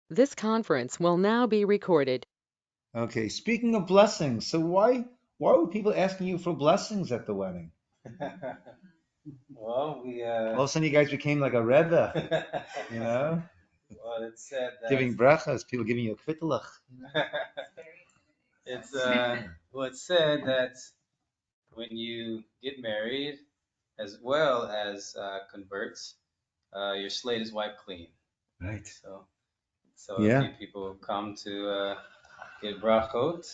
This conference will now be recorded. Okay, speaking of blessings, so why were people asking you for blessings at the wedding? Well, we All of a sudden, you guys became like a rebbe, you know, well, it's said that giving brachas, people giving you a kvittelach. it's well, it's said that when you get married, as well as converts, your slate is wiped clean. Right. So a Yeah. few people come to get brachot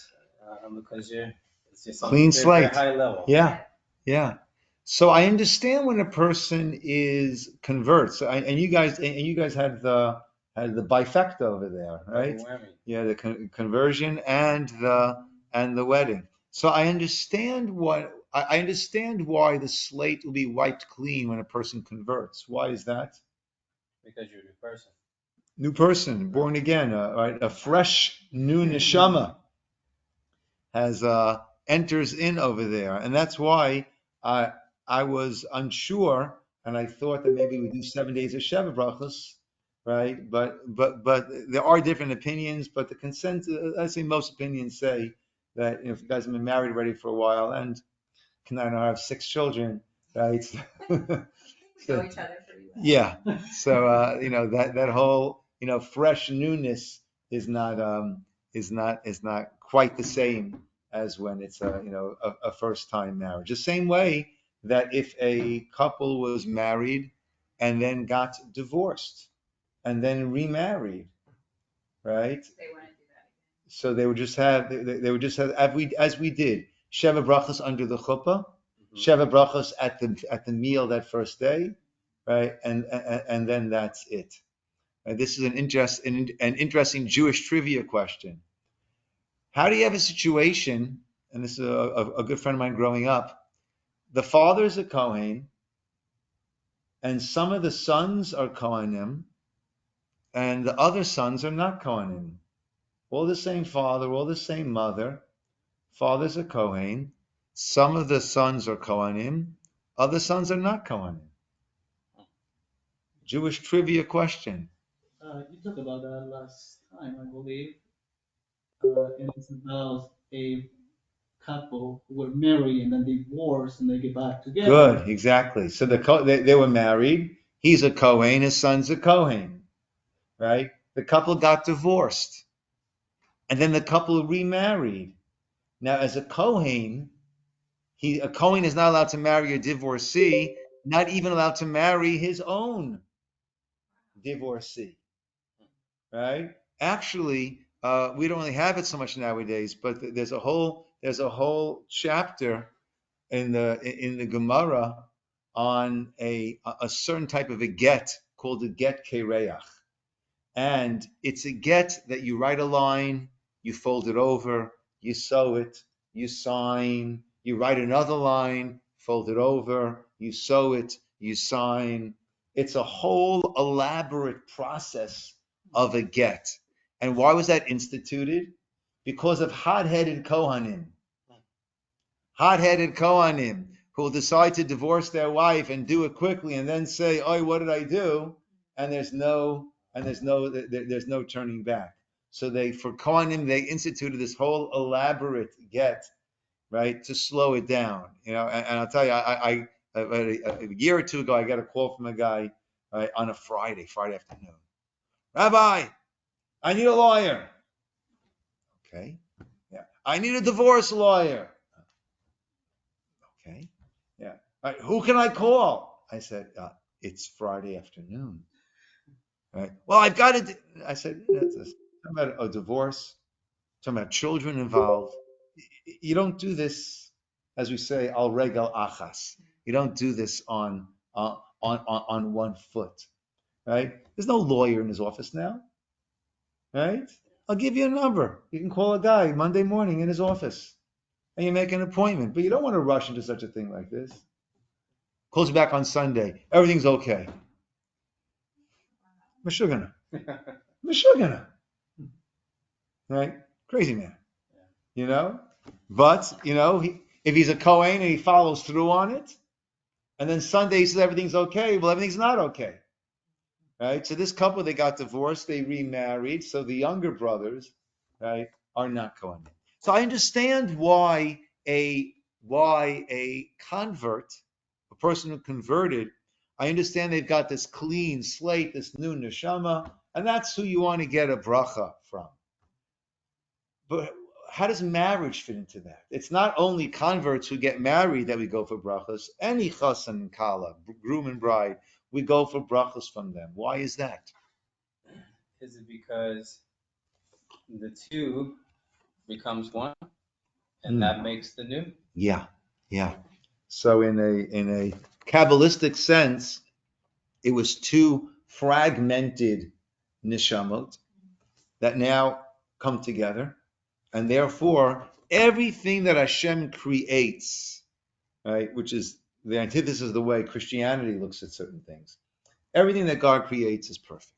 because it's just something Clean very, very slate. high level. Yeah. Yeah. So I understand when a person is converts, and you guys had the bifecta over there, right? Double whammy. Yeah, the conversion and the wedding. So I understand why the slate will be wiped clean when a person converts. Why is that? Because you're a new person. New person, born again, right? A fresh new neshama has enters in over there, and that's why I was unsure, and I thought that maybe we do 7 days of Sheva brachos, right? But there are different opinions. But the consensus, I say, most opinions say that if you guys have been married already for a while and can I know have 6 children, right? So, yeah. So that whole fresh newness is not quite the same as when it's a first time marriage. The same way that if a couple was married and then got divorced and then remarried, right? So they would just have as we did Sheva brachos under the chuppah, Sheva brachos at the meal that first day, right? And then that's it. This is an interesting Jewish trivia question. How do you have a situation? And this is a good friend of mine growing up. The father is a Kohen, and some of the sons are Kohanim, and the other sons are not Kohanim. All the same father, all the same mother. Father's a Kohen. Some of the sons are Kohanim. Other sons are not Kohanim. Jewish trivia question. You talked about that last time, I believe, and it's about a couple who were married and then divorced and they get back together. Good, exactly. So they were married. He's a Kohen. His son's a Kohen, right? The couple got divorced, and then the couple remarried. Now, as a Kohen, a Kohen is not allowed to marry a divorcee, not even allowed to marry his own divorcee, right? Actually, we don't really have it so much nowadays, but there's a whole chapter in the Gemara on a certain type of a get called a get kereach, and it's a get that you write a line, you fold it over, you sew it, you sign, you write another line, fold it over, you sew it, you sign. It's a whole elaborate process of a get. And why was that instituted? Because of hot-headed Kohanim. Hot-headed Kohanim who will decide to divorce their wife and do it quickly and then say, "Oh, what did I do?" And there's no turning back. So for Kohanim they instituted this whole elaborate get, right, to slow it down. And I'll tell you, a year or two ago I got a call from a guy, right, on a Friday afternoon. Rabbi, I need a lawyer. Okay. Yeah. I need a divorce lawyer. Okay. Yeah. All right, who can I call? I said, it's Friday afternoon. Right. Well, I've got to. I said, talking about a divorce, talking about children involved. You don't do this, as we say, al regal achas. You don't do this on one foot, right? There's no lawyer in his office now, right? I'll give you a number. You can call a guy Monday morning in his office, and you make an appointment. But you don't want to rush into such a thing like this. Calls you back on Sunday. Everything's okay. Meshugana. Meshugana. Right? Crazy man. But, if he's a Kohen and he follows through on it, and then Sunday he says everything's okay, well, everything's not okay. right? So this couple, they got divorced, they remarried. So the younger brothers, right, are not Kohanim. So I understand why a convert, a person who converted, I understand they've got this clean slate, this new neshama, and that's who you want to get a bracha from. But how does marriage fit into that? It's not only converts who get married that we go for brachas. Any chassan and kala, groom and bride, we go for brachas from them. Why is that? Is it because the two becomes one, and that makes the new? Yeah, yeah. So in a Kabbalistic sense, it was two fragmented neshamot that now come together, and therefore everything that Hashem creates, right, which is the antithesis of the way Christianity looks at certain things. Everything that God creates is perfect.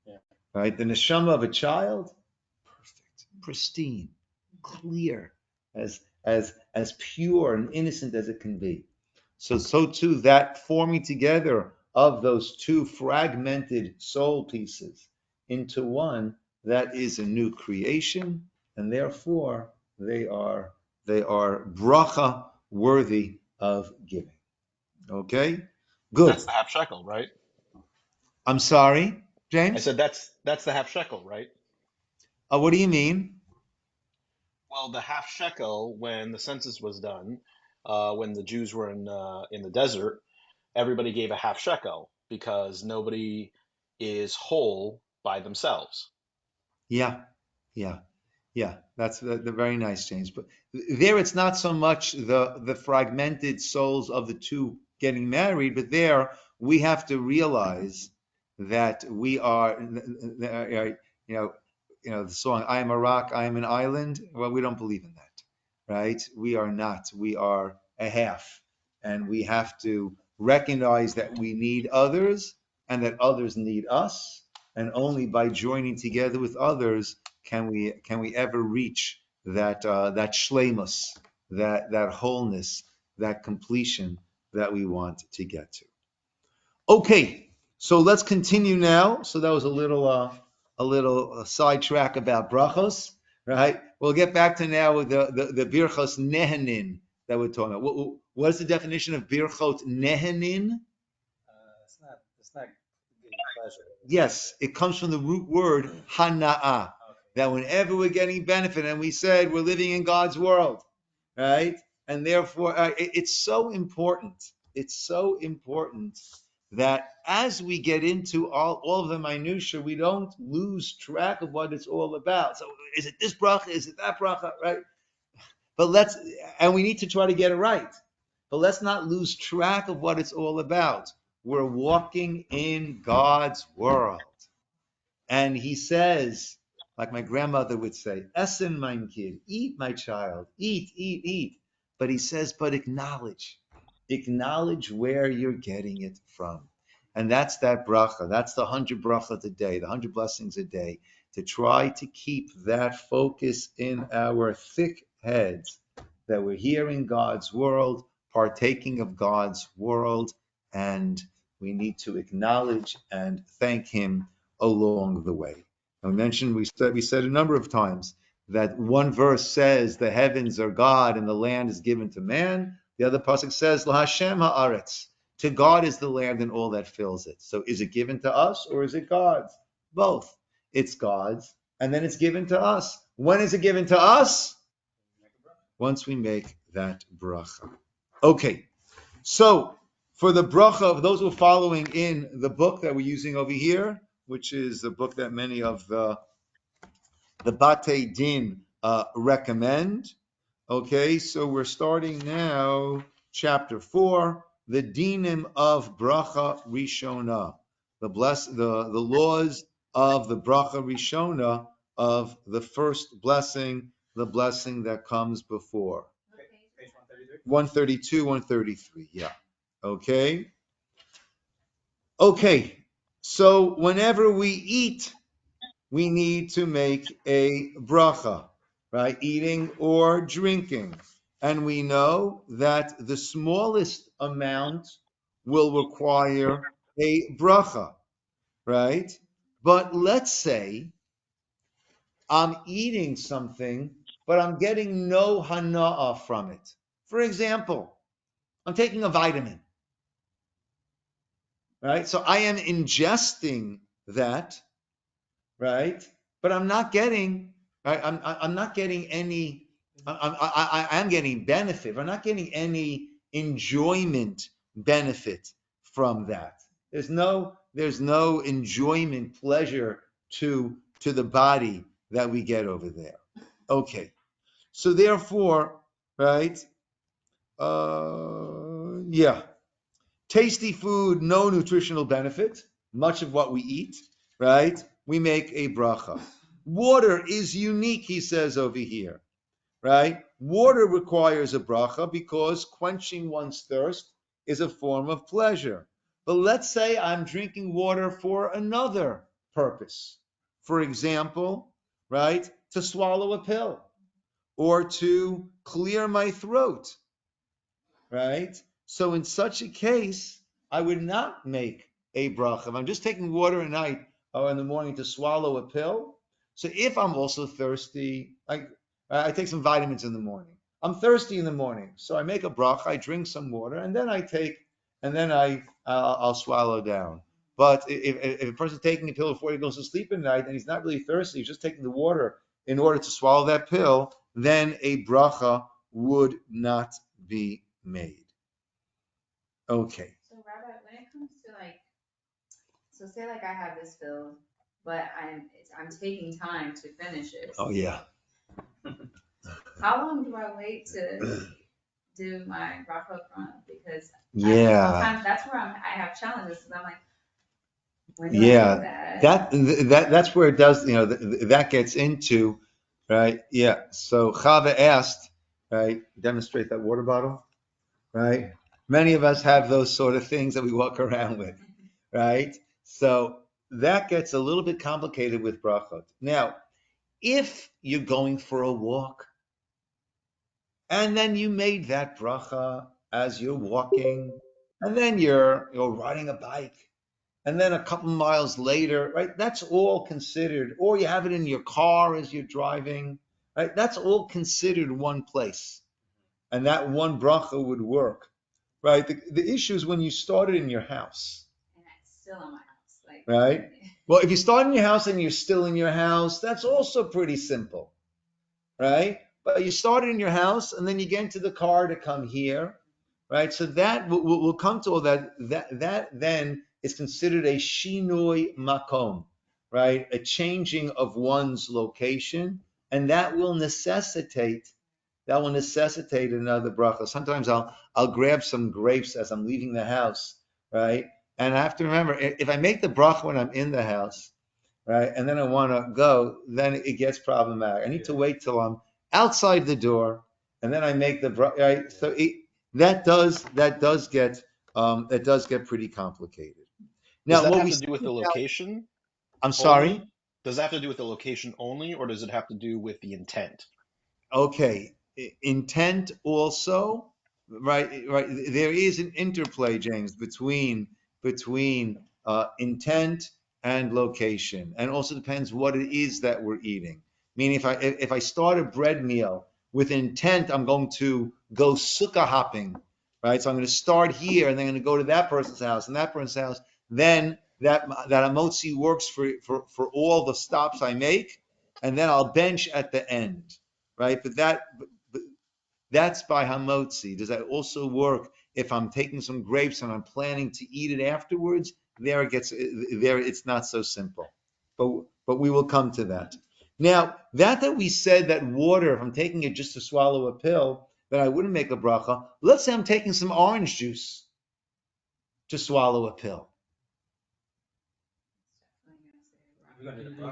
Yeah. Right? The neshama of a child, perfect, pristine, clear, as pure and innocent as it can be. So too that forming together of those two fragmented soul pieces into one, that is a new creation, and therefore they are bracha worthy of giving. Okay? Good. That's the half shekel, right? I'm sorry, I James? said that's the half shekel, right? What do you mean? Well, the half shekel when the census was done, when the Jews were in the desert, everybody gave a half shekel because nobody is whole by themselves. Yeah, yeah, yeah. That's the very nice, James. But there, it's not so much the fragmented souls of the two getting married, but there we have to realize that we are, the song "I am a rock, I am an island." Well, we don't believe in that, right? We are not. We are a half, and we have to recognize that we need others and that others need us, and only by joining together with others can we ever reach that shlemus, that wholeness, that completion that we want to get to. Okay, so let's continue now. So that was a little sidetrack about brachos, right? We'll get back to now with the birchos nehenin that we're talking about. What's the definition of birchot nehenin? It's not getting pleasure. Yes, it comes from the root word hana'ah. Okay. That whenever we're getting benefit, and we said we're living in God's world, right? And therefore, it's so important. It's so important that as we get into all of the minutia, we don't lose track of what it's all about. So, is it this bracha? Is it that bracha? Right? But we need to try to get it right. But let's not lose track of what it's all about. We're walking in God's world. And he says, like my grandmother would say, Essen, mein Kind, eat, my child, eat, eat, eat. But he says, but acknowledge where you're getting it from. And that's that bracha. That's the 100 brachas a day, the 100 blessings a day, to try to keep that focus in our thick heads, that we're here in God's world, partaking of God's world, and we need to acknowledge and thank him along the way. We said a number of times that one verse says the heavens are God and the land is given to man. The other pasuk says LaHashem haaretz, to God is the land and all that fills it. So is it given to us or is it God's? Both. It's God's and then it's given to us. When is it given to us? Once we make that bracha. Okay, so for the bracha of those who are following in the book that we're using over here, which is the book that many of the Batei Din recommend. Okay, so we're starting now, chapter 4, the dinim of bracha rishona, the laws of the bracha rishona, of the first blessing, the blessing that comes before. Page 133. 132, 133, yeah. Okay. Okay, so whenever we eat, we need to make a bracha, right? Eating or drinking. And we know that the smallest amount will require a bracha, right? But let's say I'm eating something, but I'm getting no hana'ah from it. For example, I'm taking a vitamin, right? So I am ingesting that, right? But I'm not getting, right? I'm not getting any. I am getting benefit. I'm not getting any enjoyment benefit from that. There's no enjoyment, pleasure to the body that we get over there. Okay, so therefore, right? Yeah. Tasty food, no nutritional benefit. Much of what we eat, right? We make a bracha. Water is unique, he says over here, right? Water requires a bracha because quenching one's thirst is a form of pleasure. But let's say I'm drinking water for another purpose. For example, right? To swallow a pill or to clear my throat, right? So in such a case, I would not make a bracha. If I'm just taking water at night or in the morning to swallow a pill, so if I'm also thirsty, I take some vitamins in the morning. I'm thirsty in the morning, so I make a bracha. I drink some water, and then I'll swallow down. But if a person's taking a pill before he goes to sleep at night and he's not really thirsty, he's just taking the water in order to swallow that pill, then a bracha would not be made. Okay. So Rabbi, when it comes to so say I have this filled, but I'm taking time to finish it. Oh yeah. How long do I wait to do my bracha front? Because Yeah. that's where I have challenges. Because I'm like, when do I do that? That's where it does. That gets into, right? Yeah. So Chava asked, right? Demonstrate that water bottle, right? Many of us have those sort of things that we walk around with, right? So that gets a little bit complicated with brachot. Now, if you're going for a walk and then you made that bracha as you're walking, and then you're riding a bike, and then a couple miles later, right? That's all considered, or you have it in your car as you're driving, right? That's all considered one place, and that one bracha would work, right? The issue is when you started in your house. And it's still in my house, right? Well, if you start in your house and you're still in your house, that's also pretty simple, right? But you started in your house and then you get into the car to come here, right? So that we'll come to all that. That then is considered a shinoi makom, right? A changing of one's location, and that will necessitate another bracha. Sometimes I'll grab some grapes as I'm leaving the house, right? And I have to remember, if I make the bracha when I'm in the house, right, and then I want to go, then it gets problematic. I need to wait till I'm outside the door, and then I make the bracha. Right? So that does get pretty complicated. Does Now, that what have we to do with the see now, location I'm sorry. only? Does that have to do with the location only, or does it have to do with the intent? Okay, intent also, right? There is an interplay, James, between intent and location, and also depends what it is that we're eating. Meaning, if I start a bread meal with intent, I'm going to go sukkah hopping, right? So I'm going to start here, and then I'm going to go to that person's house and that person's house. Then that amotzi works for all the stops I make, and then I'll bench at the end, right? But that's by hamotzi. Does that also work if I'm taking some grapes and I'm planning to eat it afterwards? There it's not so simple. But we will come to that. Now, that we said that water, if I'm taking it just to swallow a pill, that I wouldn't make a bracha. Let's say I'm taking some orange juice to swallow a pill.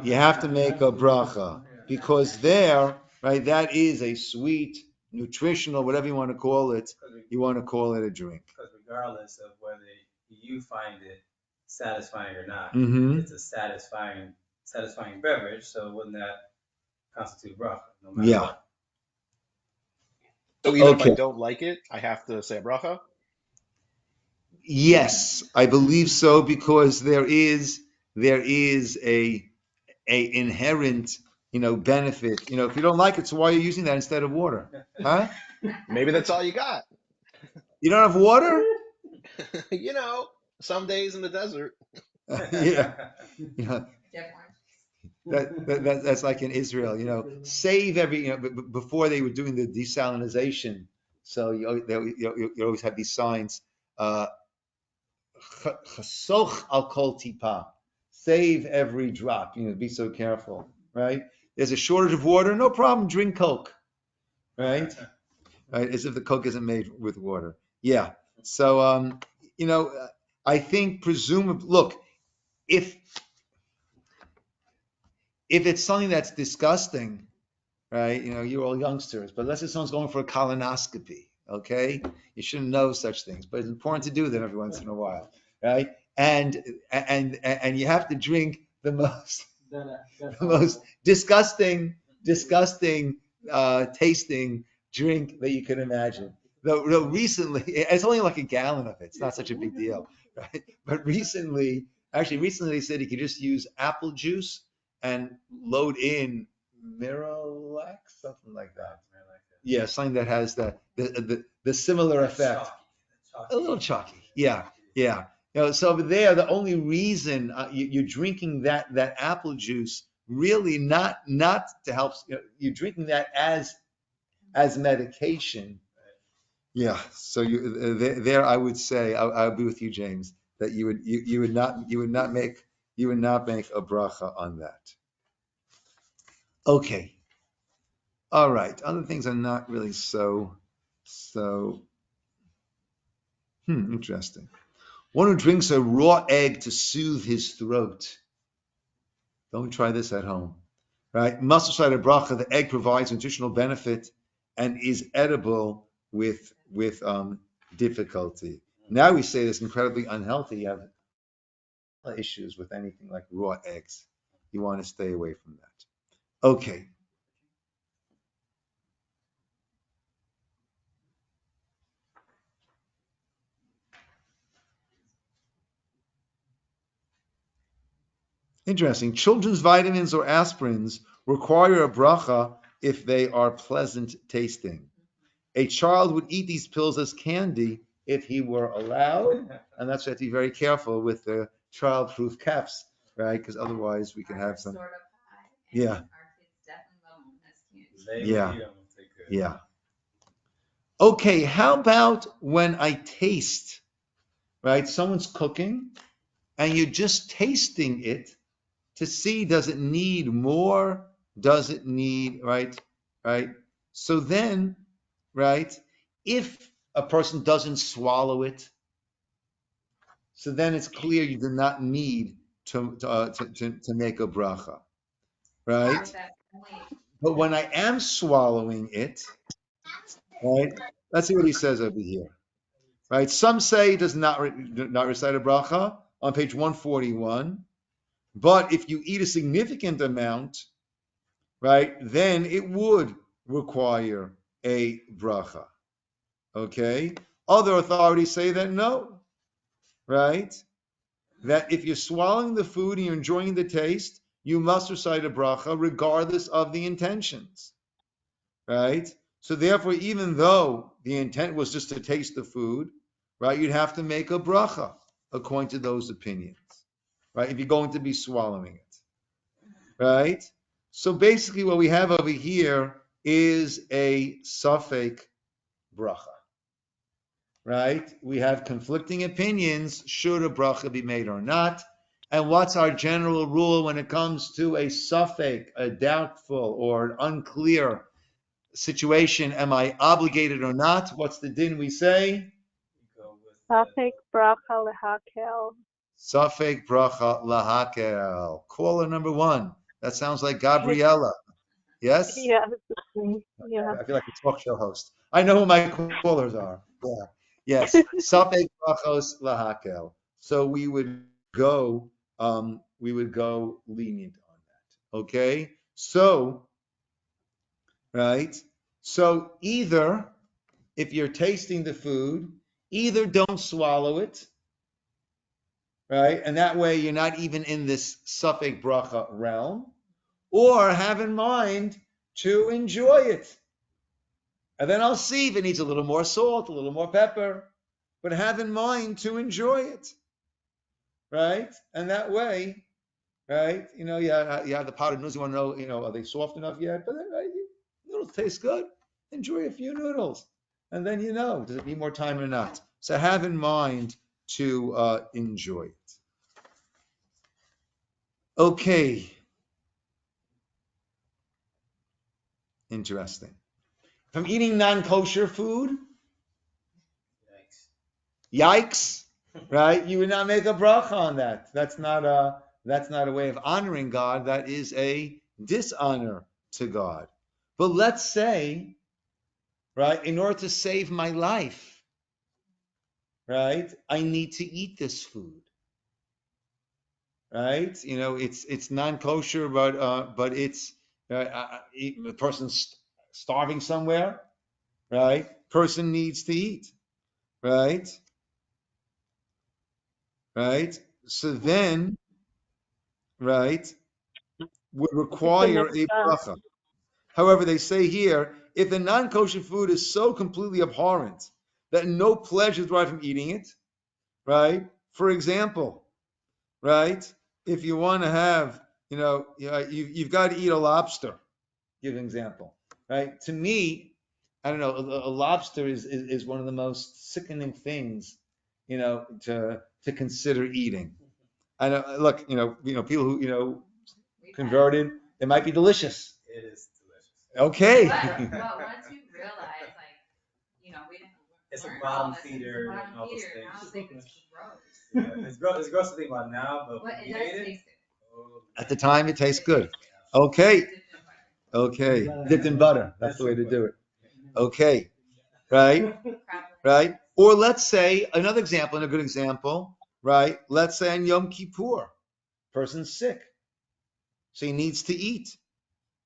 You have to make a bracha because there, right, that is a sweet, nutritional, whatever you want to call it. You want to call it a drink. Because regardless of whether you find it satisfying or not, Mm-hmm. it's a satisfying beverage. So wouldn't that constitute bracha, no matter Yeah. what? So even if I Okay. don't like it, I have to say a bracha? Yes, I believe so because there is there is a inherent, benefit. If you don't like it, so why are you using that instead of water? Huh? Maybe that's all you got. You don't have water? You know, some days in the desert. Yeah. You know, Definitely. that's like in Israel, save every, before they were doing the desalinization. So you always have these signs, uh, chasoch al kol tipa, save every drop, be so careful, right? There's a shortage of water, no problem, drink Coke, right? Right, as if the Coke isn't made with water. Yeah. So, you know, I think presumably, look, if it's something that's disgusting, right? You're all youngsters, but let's say someone's going for a colonoscopy, okay? You shouldn't know such things, but it's important to do them every once in a while, right? And you have to drink the most That's the most horrible. disgusting tasting drink that you can imagine. Though recently, it's only like a gallon of it. It's not such a big deal, right? But recently they said you could just use apple juice and load in Miralax, something like that. Yeah, something that has the similar effect. A little chalky. Yeah, yeah. So over there, the only reason you're drinking that apple juice really not to help. You're drinking that as medication. Yeah. So there I would say I would be with you, James, that you would not make a bracha on that. Okay. All right. Other things are not really so interesting. One who drinks a raw egg to soothe his throat. Don't try this at home. Right? Must recite a bracha. The egg provides nutritional benefit and is edible with difficulty. Now we say it's incredibly unhealthy. You have issues with anything like raw eggs. You want to stay away from that. Okay. Interesting. Children's vitamins or aspirins require a bracha if they are pleasant tasting. A child would eat these pills as candy if he were allowed, and that's why you have to be very careful with the child-proof caps, right? Because otherwise we can have some. Sort of high, Yeah. our kids definitely love them as candy. Yeah. Yeah. Okay, how about when I taste, right? Someone's cooking and you're just tasting it to see, does it need more? Does it need, right? Right? So then, right, if a person doesn't swallow it, so then it's clear you do not need to make a bracha, Yeah, right? but that only, But when I am swallowing it, right, let's see what he says over here, right? Some say it does not recite a bracha on page 141, but if you eat a significant amount, right, then it would require a bracha. Okay? Other authorities say that no, right? That if you're swallowing the food and you're enjoying the taste, you must recite a bracha regardless of the intentions, right? So therefore, even though the intent was just to taste the food, right, you'd have to make a bracha according to those opinions, right? If you're going to be swallowing it, right? So basically, what we have over here is a suffix bracha, right? We have conflicting opinions, should a bracha be made or not? And what's our general rule when it comes to a suffix, a doubtful or an unclear situation? Am I obligated or not? What's the din we say? Safek bracha lehakel. Suffix bracha lahakel. Caller number one. That sounds like Gabriella. Yes? Yes. Yeah. I feel like a talk show host. I know who my callers are. Yeah. Yes. Safek brachos lahakel. So we would go lenient on that. Okay. So, right. So either if you're tasting the food, either don't swallow it, right? And that way you're not even in this suffix bracha realm, or have in mind to enjoy it. And then I'll see if it needs a little more salt, a little more pepper, but have in mind to enjoy it, right? And that way, right? You have the powdered noodles. You want to know, are they soft enough yet? But then, right, noodles taste good. Enjoy a few noodles, and then does it need more time or not? So have in mind to enjoy it. Okay, interesting. If I'm eating non-kosher food, yikes, right? You would not make a bracha on that. That's not a way of honoring God. That is a dishonor to God. But let's say, right, in order to save my life, right, I need to eat this food, right? It's non-kosher, but it's the person's starving somewhere, right? Person needs to eat, right? Right. So then, right, would It's a require a mitzvah. bracha. However, they say here, if the non-kosher food is so completely abhorrent that no pleasure is derived from eating it, right? For example, right, if you want to have, you've got to eat a lobster. Give an example, right? To me, I don't know, a lobster is one of the most sickening things, to consider eating. I know, look, people who, converted, it might be delicious. It is delicious. Okay. But once you realize, like, we didn't It's a learn bottom all this. feeder It's a and bottom all those feeder. Now things. it's like it's gross. Yeah, it's gross to think about now, but But when it we does ate it, taste good. oh, At the time, it tastes It good. tastes good. Okay. Dipped in butter. Okay. Dipped in butter. That's the way to do it. Okay. Crab Right. legs. Right. Or let's say another example, and a good example, right? Let's say on Yom Kippur, person's sick, so he needs to eat,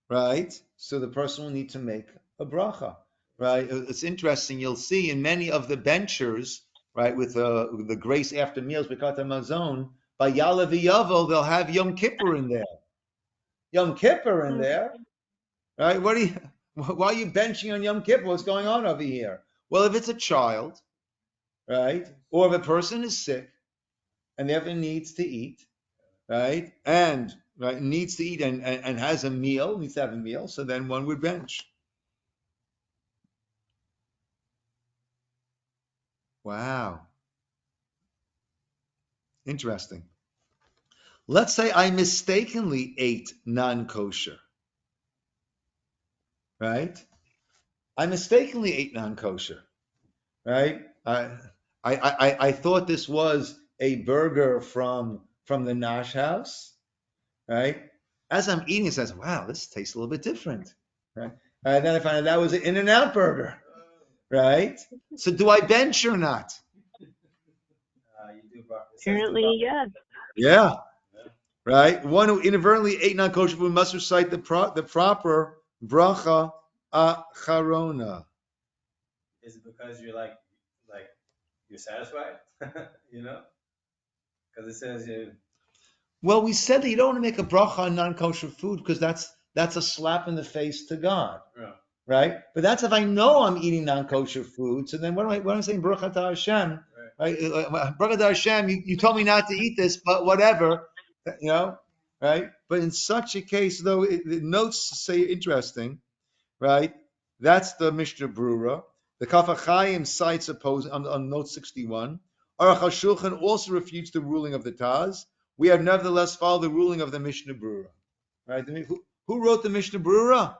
right? So the person will need to make a bracha, right? It's interesting. You'll see in many of the benchers, right, with the grace after meals, Birkat Hamazon, by Yalav Yavo, they'll have Yom Kippur in there. Yom Kippur in there, right? Why are you benching on Yom Kippur? What's going on over here? Well, if it's a child, right, or if a person is sick and therefore needs to eat, right, and right needs to eat and has a meal, needs to have a meal, so then one would bench. Wow, interesting. Let's say I mistakenly ate non-kosher, right? I mistakenly ate non-kosher, right? I thought this was a burger from the Nosh house, right? As I'm eating, it says, "Wow, this tastes a little bit different," right? And then I found out that was an In-N-Out burger, right? So do I bench or not? you do bracha. It says do Apparently, bracha. yes. Yeah, Yeah. right. One who inadvertently ate non-kosher food must recite the proper bracha acharona. Is it because you're like you're satisfied? you know, because it says you. Well, we said that you don't want to make a bracha on non-kosher food because that's a slap in the face to God, Yeah. right? But that's if I know I'm eating non-kosher food. So then what am I saying? Baruch atah Hashem, right? Baruch atah Hashem, you told me not to eat this, but whatever, right? But in such a case, though, the notes say interesting, right? That's the Mishnah Brura. The Kaf HaChaim cites opposing on note 61. Aruch HaShulchan also refutes the ruling of the Taz. We have nevertheless followed the ruling of the Mishnah Brura. Right? Who wrote the Mishnah Brura?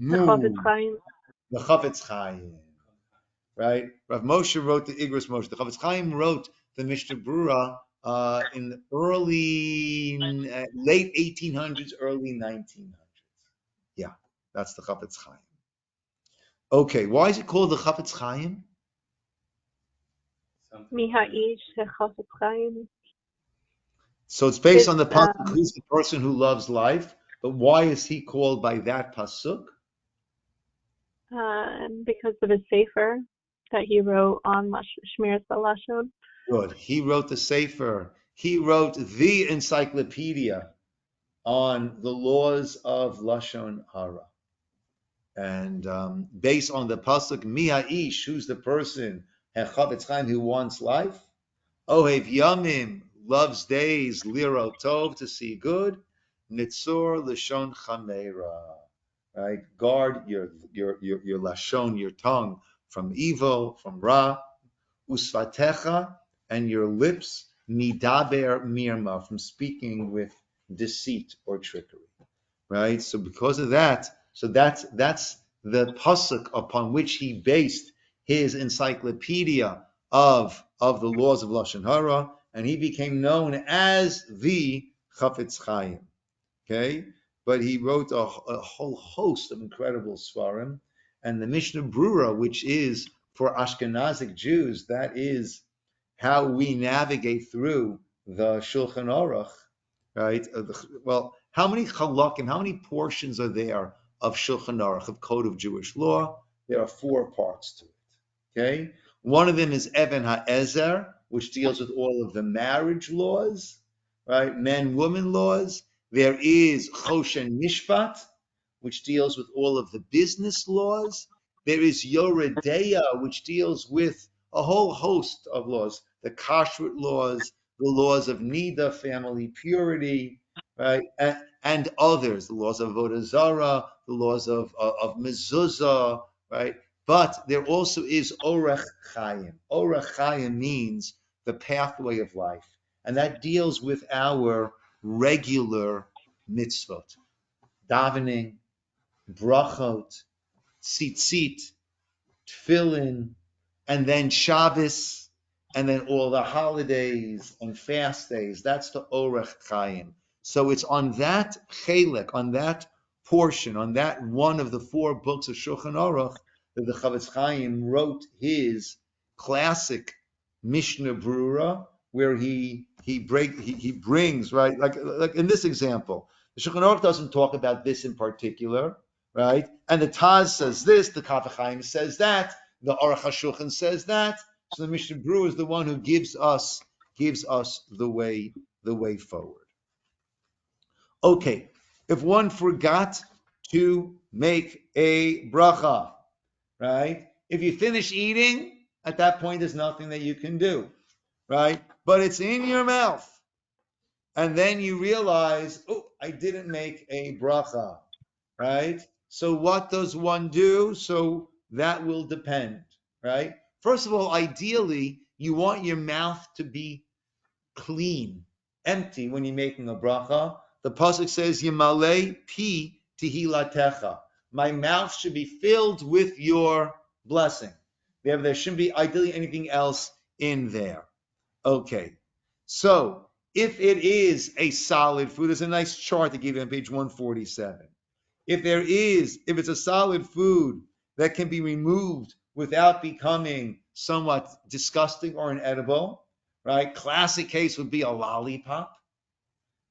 The Chofetz Mu, Chaim. the Chafetz Chaim. Right? Rav Moshe wrote the Igros Moshe. The Chafetz Chaim wrote the Mishnah Brura in the late 1800s, early 1900s. Yeah, that's the Chafetz Chaim. Okay, why is it called the Chafetz Chaim? Mihaish the Chofetz Chaim. So it's based It's on the pasuk, who's the person who loves life. But why is he called by that pasuk? because of his sefer that he wrote on Shmiras Balashon. Good. He wrote the Sefer. He wrote the encyclopedia on the laws of Lashon Hara. And based on the pasuk, Mi ha'ish, who's the person, Chavetz Chaim, who wants life, Ohev Yamim, loves days, Liro Tov, to see good, Nitzor Lashon Chamera, right? Guard your Lashon, your tongue, from evil, from Ra, Usvatecha, and your lips, Midaber Mirma, from speaking with deceit or trickery. Right? So because of that, so that's the pasuk upon which he based his encyclopedia of the laws of Lashon Hara, and he became known as the Chafetz Chaim. Okay, but he wrote a whole host of incredible svarim, and the Mishnah Brura, which is for Ashkenazic Jews, that is how we navigate through the Shulchan Aruch, right? Well, how many halakim, how many portions are there of Shulchan Aruch, of Code of Jewish Law? There are 4 parts to it, okay? One of them is Even HaEzer, which deals with all of the marriage laws, right? Men-woman laws. There is Choshen Mishpat, which deals with all of the business laws. There is Yoredeya, which deals with a whole host of laws, the kashrut laws, the laws of Nida, family purity, right, and others, the laws of Avodah Zarah, the laws of mezuzah, right? But there also is Orech Chaim. Orech Chaim means the pathway of life, and that deals with our regular mitzvot, davening, brachot, tzitzit, tefillin, and then Shabbos, and then all the holidays and fast days. That's the Orech Chaim. So it's on that chelek, on that portion, on that one of the 4 books of Shulchan Aruch that the Chafetz Chaim wrote his classic Mishnah Brura, where he brings, right, like in this example, the Shulchan Aruch doesn't talk about this in particular, right? And the Taz says this, the Chafetz Chaim says that, the Aruch HaShulchan says that. So the Mishnah Brura is the one who gives us the way forward. Okay, if one forgot to make a bracha, right? If you finish eating, at that point there's nothing that you can do, right? But it's in your mouth, and then you realize, oh, I didn't make a bracha, right? So what does one do? So that will depend, right? First of all, ideally, you want your mouth to be clean, empty when you're making a bracha. The pasuk says, "Yimalei pi tehilatecha." My mouth should be filled with your blessing. There shouldn't be ideally anything else in there. Okay, so if it is a solid food, there's a nice chart to give you on page 147. If it's a solid food that can be removed without becoming somewhat disgusting or inedible, right? Classic case would be a lollipop,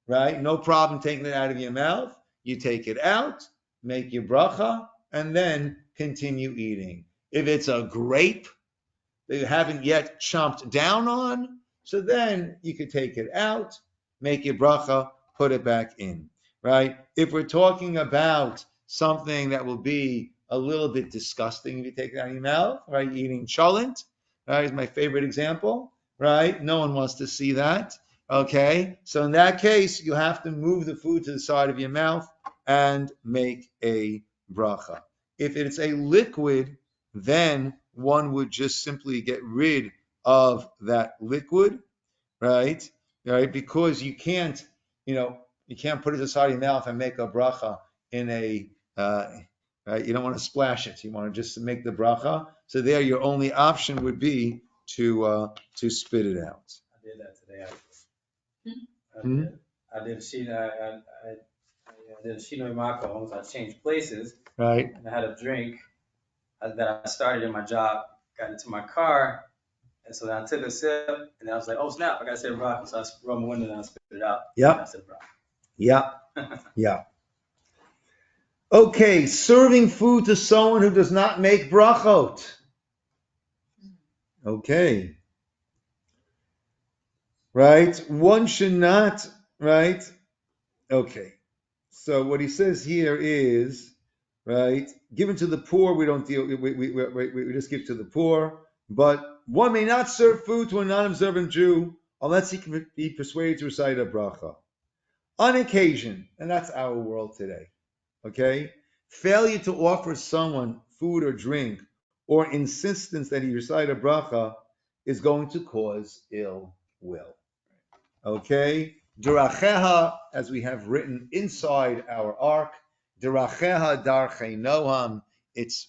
right? No problem taking it out of your mouth. You take it out, make your bracha, and then continue eating. If it's a grape that you haven't yet chomped down on, so then you could take it out, make your bracha, put it back in, right? If we're talking about something that will be a little bit disgusting if you take it out of your mouth, right? Eating cholent, right, is my favorite example, right? No one wants to see that, okay? So in that case, you have to move the food to the side of your mouth and make a bracha. If it's a liquid, then one would just simply get rid of that liquid, right? Right? Because you can't put it to the side of your mouth and make a bracha in a, right? You don't want to splash it. You want to just make the bracha. So there, your only option would be to spit it out. I did that today, actually. Hmm? I did a Ciner. I did a Ciner Mako. I changed places. Right. And I had a drink that I started in my job, got into my car, and so then I took a sip, and then I was like, oh snap, I gotta say broccoli. So I rolled my window and I spit it out. Yep. And I said broccoli. Yeah. Yeah. Okay, serving food to someone who does not make brachot. Okay. right? One should not, right? Okay. So what he says here is, right? Given to the poor, we don't deal. We just give to the poor. But one may not serve food to a non-observant Jew unless he can be persuaded to recite a bracha. On occasion, and that's our world today. Okay, failure to offer someone food or drink, or insistence that he recite a bracha, is going to cause ill will. Okay, Deracheha, as we have written inside our ark, Deracheha darchei noam. Its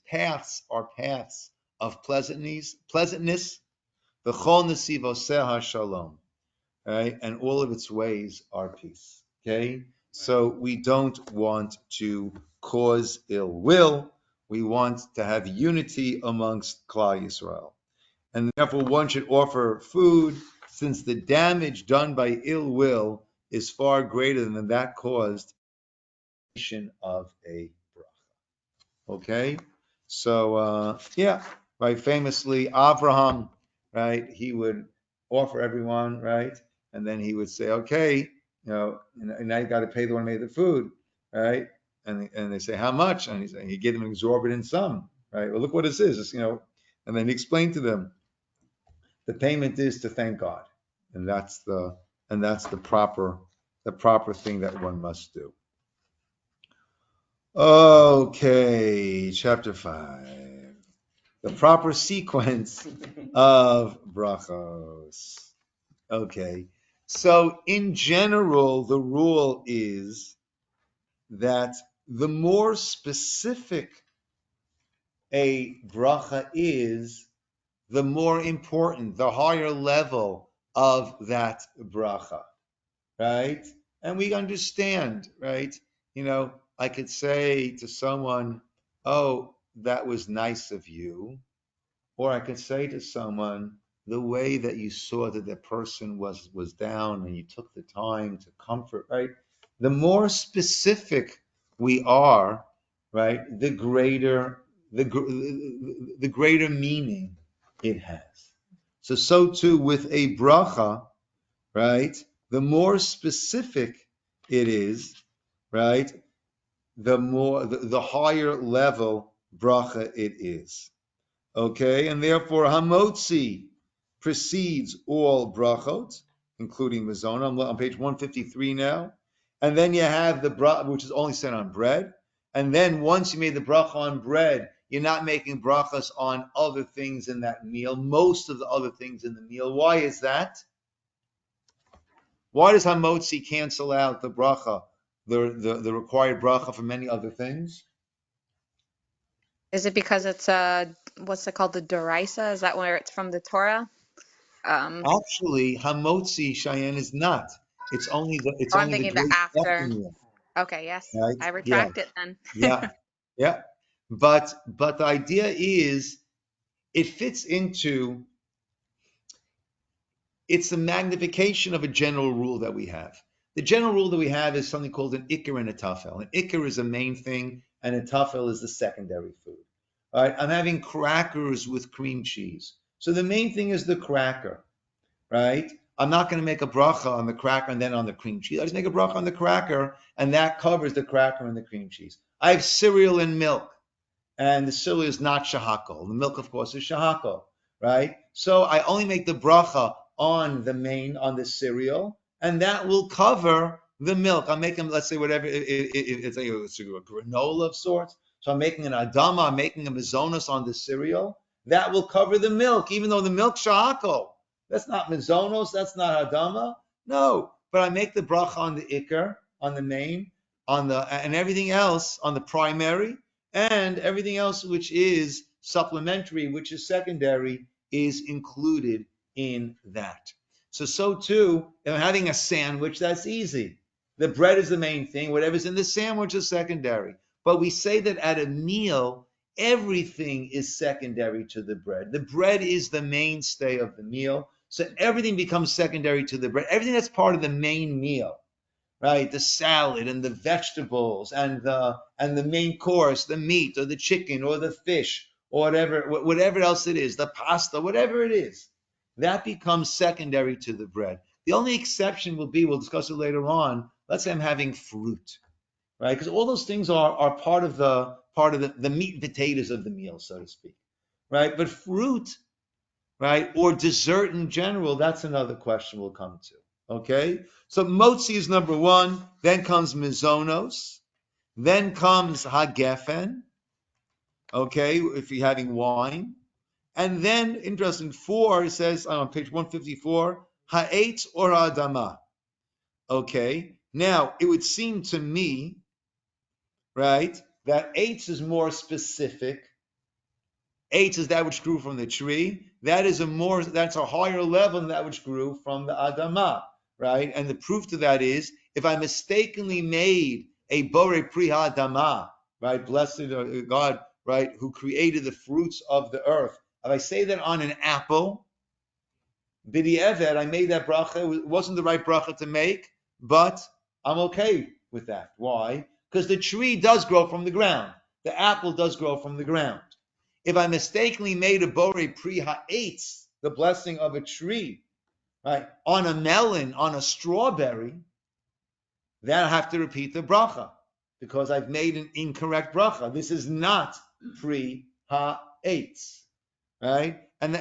paths are paths of pleasantness. V'chol nesivoseha shalom. Right, and all of its ways are peace. Okay, so we don't want to cause ill will. We want to have unity amongst Klal Yisrael. And therefore one should offer food, since the damage done by ill will is far greater than that caused of a bracha. Okay, so yeah, right. Famously, Abraham, right? He would offer everyone, right, and then he would say, okay, and now you got to pay the one who made the food, right? And they say how much, and he gave them an exorbitant sum, right? Well, look what this is, and then he explained to them. The payment is to thank God, and that's the proper thing that one must do. Okay, chapter 5. The proper sequence of brachos. Okay, so in general, the rule is that the more specific a bracha is, the more important, the higher level of that bracha, right? And we understand, right? I could say to someone, oh, that was nice of you. Or I could say to someone, the way that you saw that the person was down and you took the time to comfort, right? The more specific we are, right, the greater the greater meaning it has. So too with a bracha, right? The more specific it is, right, the higher level bracha it is. Okay, and therefore hamotzi precedes all brachot, including mezonah. I'm on page 153 now. And then you have the bracha, which is only said on bread. And then once you made the bracha on bread, you're not making brachas on other things in that meal, most of the other things in the meal. Why is that? Why does hamotzi cancel out the bracha, the required bracha for many other things? Is it because it's what's it called, the derisa? Is that where it's from the Torah? Actually, hamotzi Cheyenne is not. It's only I'm the thinking the great after. meal, Okay, yes, right? I Yeah, retract it then. yeah, yeah. But the idea is it fits into it's a magnification of a general rule that we have. The general rule that we have is something called an ikar and a tafel. An ikar is a main thing, and a tafel is the secondary food. All right, I'm having crackers with cream cheese. So the main thing is the cracker, right? I'm not going to make a bracha on the cracker and then on the cream cheese. I just make a bracha on the cracker, and that covers the cracker and the cream cheese. I have cereal and milk, and the cereal is not shahakol. The milk, of course, is shahakol, right? So I only make the bracha on the cereal, and that will cover the milk. I'm making, let's say, whatever, it's a granola of sorts. So I'm making an adama, I'm making a mizonos on the cereal. That will cover the milk, even though the milk shahakol. That's not mizonos, that's not adama. No, but I make the bracha on the ikar, on the main, and everything else on the primary, and everything else which is supplementary, which is secondary, is included in that. So too, if I'm having a sandwich, that's easy. The bread is the main thing. Whatever's in the sandwich is secondary. But we say that at a meal, everything is secondary to the bread. The bread is the mainstay of the meal. So everything becomes secondary to the bread. Everything that's part of the main meal, right? The salad and the vegetables and the main course, the meat or the chicken or the fish or whatever else it is, the pasta, whatever it is. that becomes secondary to the bread. The only exception will be, we'll discuss it later on, let's say I'm having fruit, right? Because all those things are part of the meat and potatoes of the meal, so to speak, right? But fruit, right, or dessert in general, that's another question we'll come to. Okay, so motzi is number one. Then comes mizonos. Then comes hagefen. Okay, if you're having wine, and then interesting 4 it says on page 154, ha'etz or ha'adama. Okay, now it would seem to me, right, that eitz is more specific. Eitz is that which grew from the tree. That's a higher level than that which grew from the Adama, right? And the proof to that is if I mistakenly made a Bore Pri Adama, right? Blessed God, right, who created the fruits of the earth. If I say that on an apple, B'di'evet, I made that bracha. It wasn't the right bracha to make, but I'm okay with that. Why? Because the tree does grow from the ground. The apple does grow from the ground. If I mistakenly made a borei pri ha'etz, the blessing of a tree, right, on a melon, on a strawberry, then I have to repeat the bracha because I've made an incorrect bracha. This is not pri ha'etz, right? And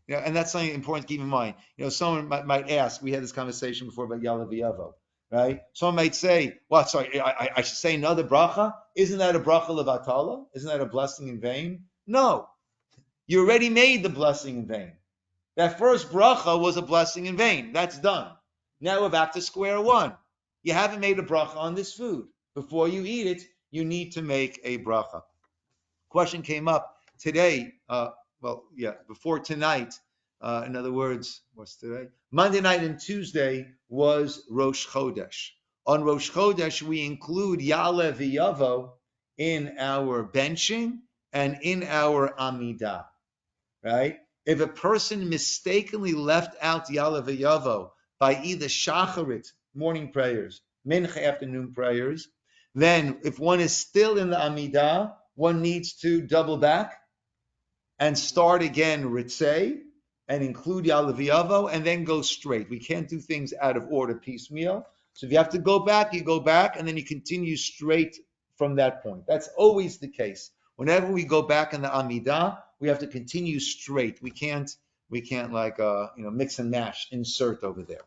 that's something important to keep in mind. Someone might ask. We had this conversation before about Yalav Yavo, right? Someone might say, "Well, sorry, I should say another bracha. Isn't that a bracha levatala? Isn't that a blessing in vain?" No, you already made the blessing in vain. That first bracha was a blessing in vain. That's done. Now we're back to square one. You haven't made a bracha on this food. Before you eat it, you need to make a bracha. Question came up today. Before tonight. In other words, what's today? Monday night and Tuesday was Rosh Chodesh. On Rosh Chodesh, we include Ya'aleh v'Yavo in our benching and in our Amidah, right? If a person mistakenly left out Ya'aleh v'Yavo by either Shacharit, morning prayers, Mincha, afternoon prayers, then if one is still in the Amidah, one needs to double back and start again Ritzei and include Ya'aleh v'Yavo and then go straight. We can't do things out of order piecemeal. So if you have to go back, you go back and then you continue straight from that point. That's always the case. Whenever we go back in the Amidah, we have to continue straight. We can't like mix and mash, insert over there,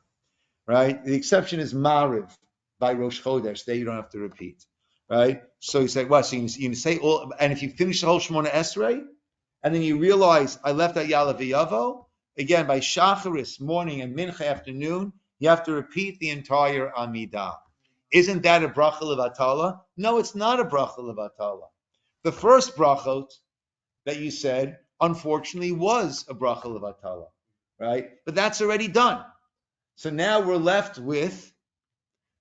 right? The exception is Mariv by Rosh Chodesh. There you don't have to repeat, right? So you say, what? So you say all, and if you finish the whole Shemona Esrei, and then you realize I left out Ya'aleh v'Yavo, again by Shacharis morning and Mincha afternoon, you have to repeat the entire Amidah. Isn't that a bracha levatala? No, it's not a bracha levatala. The first brachot that you said, unfortunately, was a bracha levatala, right? But that's already done. So now we're left with,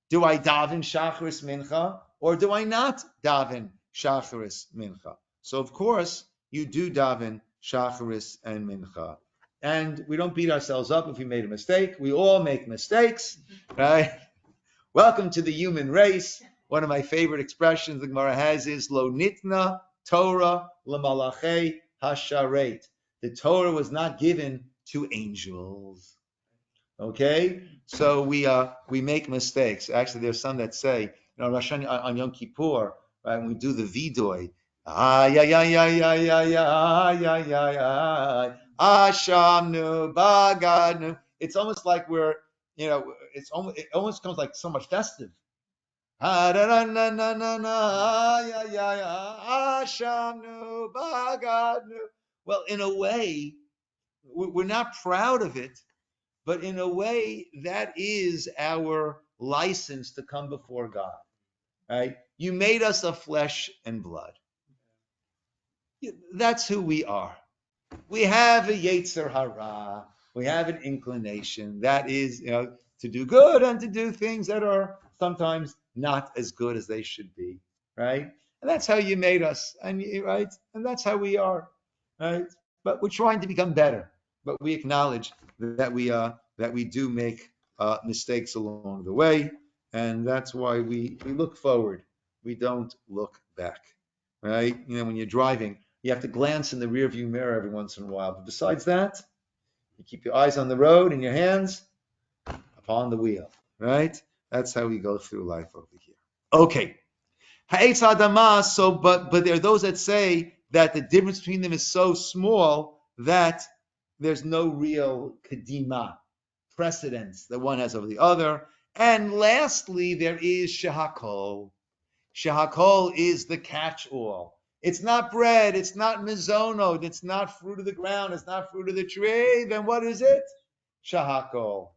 do I daven shacharis mincha or do I not daven shacharis mincha? So of course you do daven shacharis and mincha, and we don't beat ourselves up if we made a mistake. We all make mistakes, right? Welcome to the human race. One of my favorite expressions the Gemara has is lo nitna Torah lemalachei hasharet. The Torah was not given to angels. Okay, so we make mistakes. Actually, there's some that say, on Yom Kippur, right, when we do the vidoy, Ashamnu Bagadnu. It's almost like it almost comes like so much festive. Ashamnu Bagadnu. Well, in a way, we're not proud of it. But in a way, that is our license to come before God, right? You made us of flesh and blood. That's who we are. We have a Yetzer Hara. We have an inclination. That is, to do good and to do things that are sometimes not as good as they should be, right? And that's how you made us, right? And that's how we are, right? But we're trying to become better. But we acknowledge that we do make mistakes along the way, and that's why we look forward. We don't look back, right? When you're driving, you have to glance in the rearview mirror every once in a while. But besides that, You keep your eyes on the road and your hands upon the wheel, right? That's how we go through life over here. Okay. Ha'etz Adamah, so but there are those that say that the difference between them is so small that there's no real kedima, precedence that one has over the other. And lastly, there is shehakol. Shehakol is the catch-all. It's not bread, it's not mizonot, it's not fruit of the ground, it's not fruit of the tree. Then what is it? Shehakol.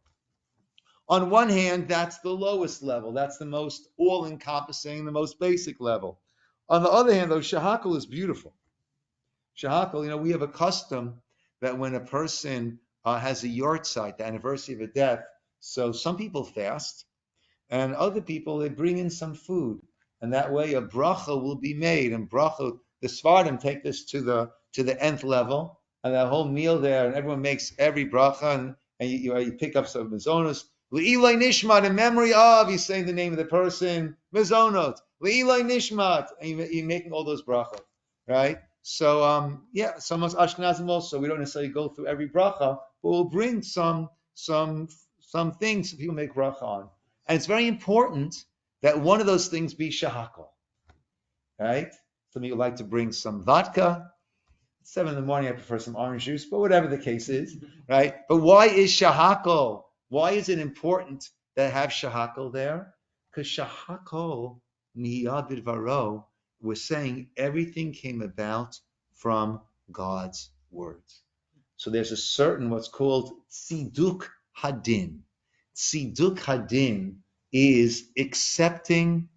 On one hand, that's the lowest level. That's the most all-encompassing, the most basic level. On the other hand, though, shehakol is beautiful. Shehakol, we have a custom that when a person has a yahrzeit, the anniversary of a death, so some people fast, and other people, they bring in some food, and that way a bracha will be made. And bracha, the Svardim take this to the nth level, and that whole meal there, and everyone makes every bracha, and you pick up some mizonot. Le'ilai nishmat, in memory of, you saying the name of the person, mizonot. Le'ilai nishmat, and you're making all those brachas, right? So someone's Ashkenazim also. We don't necessarily go through every bracha, but we'll bring some things that people make bracha on. And it's very important that one of those things be shehakol, right? Some of you like to bring some vodka. At 7 in the morning, I prefer some orange juice, but whatever the case is, right? But why is shehakol? Why is it important to have shehakol there? Because shehakol niyah bidvaro, we're saying everything came about from God's words. So there's a certain what's called tziduk hadin. Tziduk hadin is accepting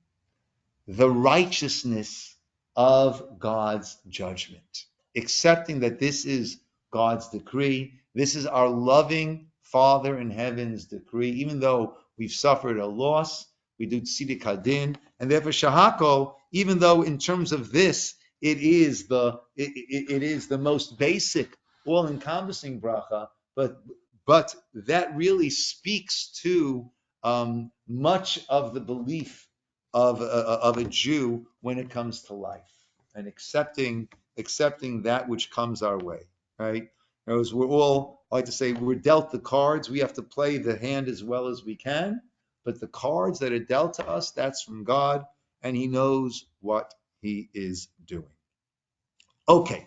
the righteousness of God's judgment, accepting that this is God's decree. This is our loving Father in heaven's decree. Even though we've suffered a loss, we do tziduk hadin, and therefore shehakol, even though in terms of this, it is the most basic, all-encompassing bracha, but that really speaks to much of the belief of a Jew when it comes to life and accepting that which comes our way, right? As we're all, I like to say, we're dealt the cards. We have to play the hand as well as we can, but the cards that are dealt to us, that's from God, and He knows what He is doing. Okay,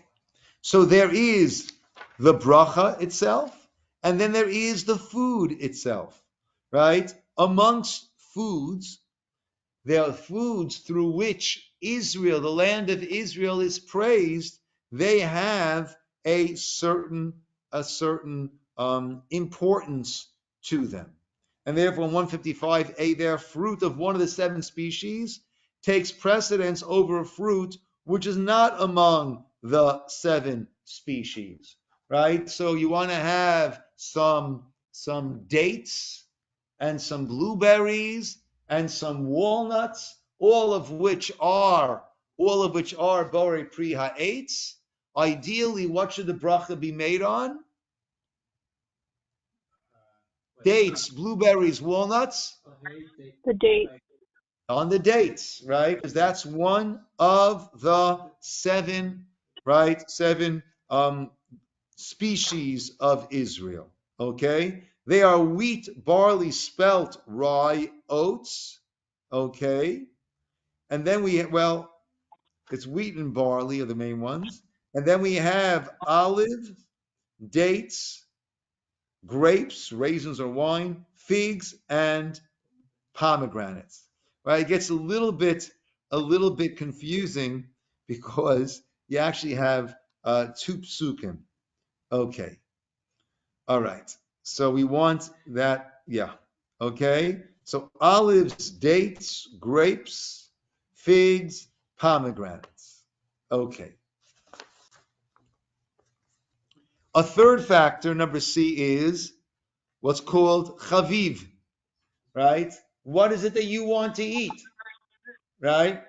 so there is the bracha itself, and then there is the food itself, right? Amongst foods, there are foods through which Israel, the land of Israel, is praised. They have a certain importance to them. And therefore, in 155a, their fruit of one of the 7 species takes precedence over a fruit which is not among the 7 species, right? So you want to have some dates and some blueberries and some walnuts, all of which are borei pri ha'etz. Ideally, what should the bracha be made on? Dates, blueberries, walnuts. The date. On the dates, right? Because that's one of the 7, right? 7 species of Israel. Okay? They are wheat, barley, spelt, rye, oats. Okay? And then it's wheat and barley are the main ones. And then we have olive, dates, grapes, raisins or wine, figs, and pomegranates. Right? It gets a little bit confusing because you actually have 2 psukim. Okay. All right. So we want that, yeah. Okay. So olives, dates, grapes, figs, pomegranates. Okay. A third factor, number C, is what's called chaviv, right? What is it that you want to eat, right?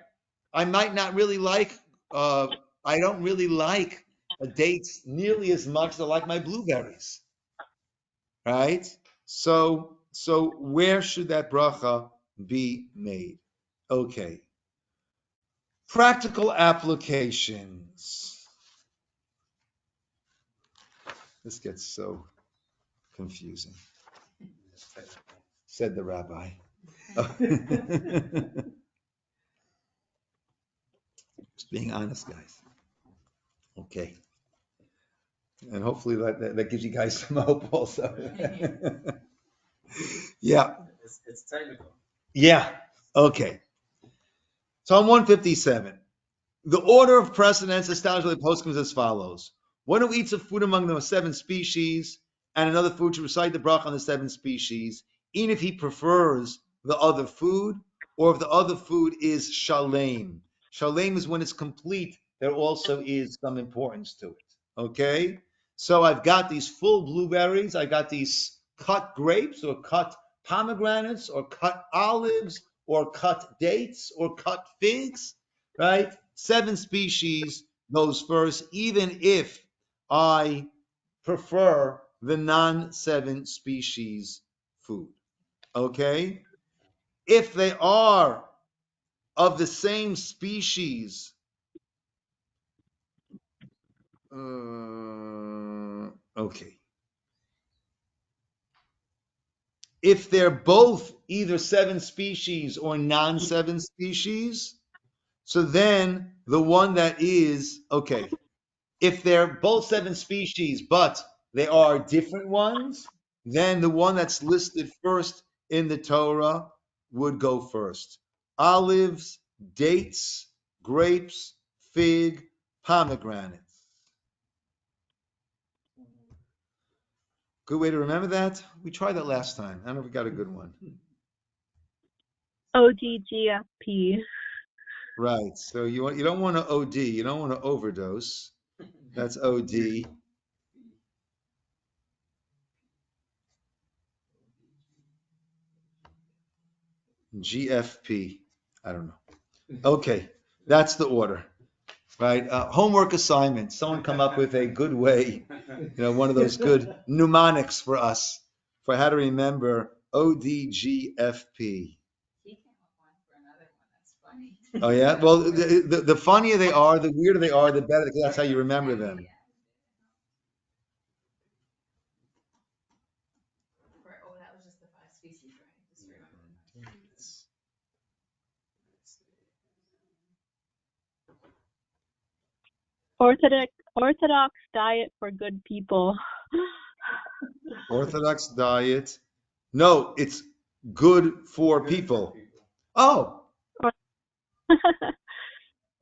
I might not really I don't really like dates nearly as much as I like my blueberries, right? So where should that bracha be made? Okay. Practical applications. This gets so confusing, said the rabbi. Just being honest, guys. Okay. And hopefully that gives you guys some hope also. Yeah. It's technical. Yeah. Okay. Psalm 157. The order of precedence established by the postscript is as follows. One who eats of food among the 7 species and another food to recite the bracha on the 7 species, even if he prefers the other food, or if the other food is shalem. Shalem is when it's complete, there also is some importance to it. Okay? So I've got these full blueberries, I got these cut grapes or cut pomegranates or cut olives or cut dates or cut figs, right? 7 species goes first, even if I prefer the non-7 species food. Okay? If they are of the same species, okay. If they're both either 7 species or non-7 species, so then the one that is, okay, if they're both 7 species, but they are different ones, then the one that's listed first in the Torah would go first. Olives, dates, grapes, fig, pomegranates. Good way to remember that? We tried that last time. I don't know if we got a good one. ODGFP. Right. So you don't want to OD. You don't want to overdose. That's OD. GFP. I don't know. Okay. That's the order. Right. Homework assignment. Someone come up with a good way, one of those good mnemonics for us for how to remember ODGFP. He came up for another one. That's funny. Oh, yeah? Well, the funnier they are, the weirder they are, the better, because that's how you remember them. Oh, that was just the 5 species, right? Just remember the 5 species. Orthodox diet for good people. Orthodox diet. No, it's good for people. Oh,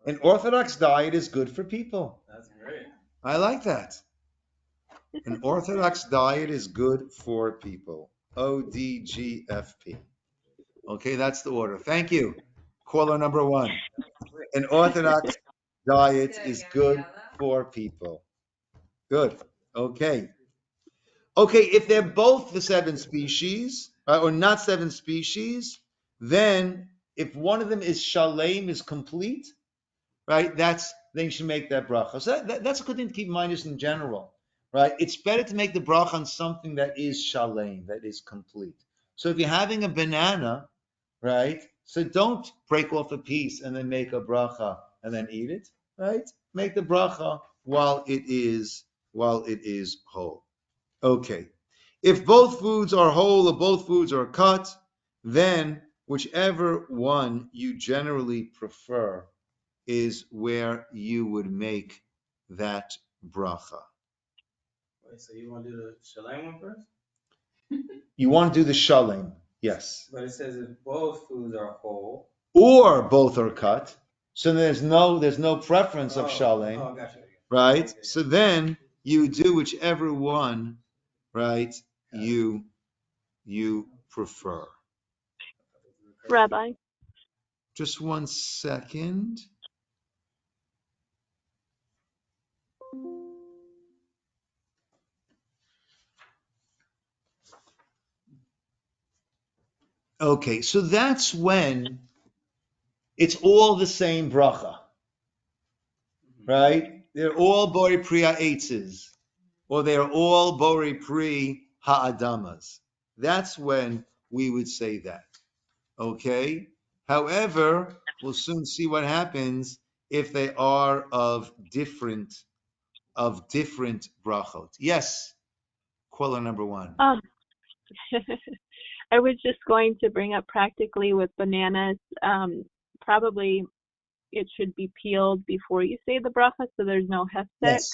an Orthodox diet is good for people. That's great. I like that. An Orthodox diet is good for people. ODGFP. Okay, that's the order. Thank you. Caller number 1. An Orthodox diet is good for people. Good. Okay. Okay, if they're both the 7 species, or not 7 species, then if one of them is shalem, is complete, right? Then you should make that bracha. So that's a good thing to keep in mind just in general, right? It's better to make the bracha on something that is shalem, that is complete. So if you're having a banana, right? So don't break off a piece and then make a bracha and then eat it, right? Make the bracha while it is whole. Okay. If both foods are whole or both foods are cut, then whichever one you generally prefer is where you would make that bracha. Wait, so you want to do the shalem one first? You want to do the shalem, yes. But it says if both foods are whole. Or both are cut. So there's no preference of shalem. Oh, gotcha. Right? Okay. So then you do whichever one, right, you prefer. Rabbi. Just 1 second. Okay, so that's when it's all the same bracha, right? They're all bori pri ha'etzes, or they're all bori pri ha'adamas. That's when we would say that. Okay? However, we'll soon see what happens if they are of different brachot. Yes. Caller number one. Um, I was just going to bring up practically with bananas. Probably it should be peeled before you say the bracha, so there's no hefsek. Yes.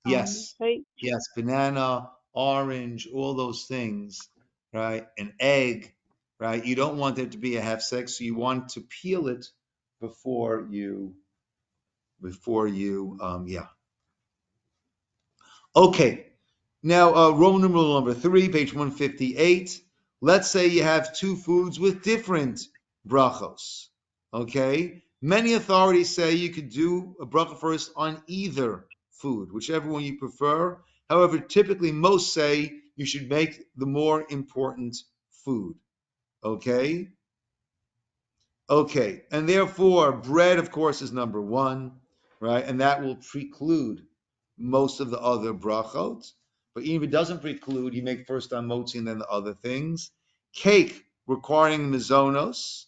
Yes. Right? Yes. Banana, orange, all those things, right? An egg, right? You don't want there to be a hefsek, so you want to peel it before you, yeah. Okay. Now, Roman numeral number 3, page 158. Let's say you have two foods with different brachos. Okay. Many authorities say you could do a bracha first on either food, whichever one you prefer. However, typically most say you should make the more important food. Okay. Okay. And therefore, bread, of course, is number one, right? And that will preclude most of the other brachot. But even if it doesn't preclude, you make first on motzi and then the other things. Cake requiring mizonos,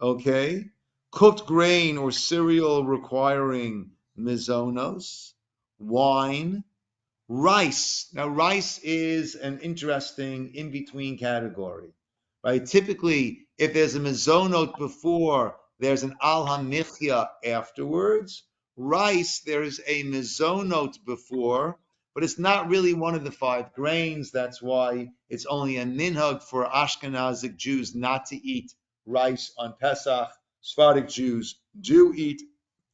okay? Cooked grain or cereal requiring mizonos. Wine. Rice. Now, rice is an interesting in-between category, right? Typically, if there's a mezonot before, there's an al hamichya afterwards. Rice, there's a mezonot before, but it's not really one of the five grains. That's why it's only a minhag for Ashkenazic Jews not to eat rice on Pesach. Sephardic Jews do eat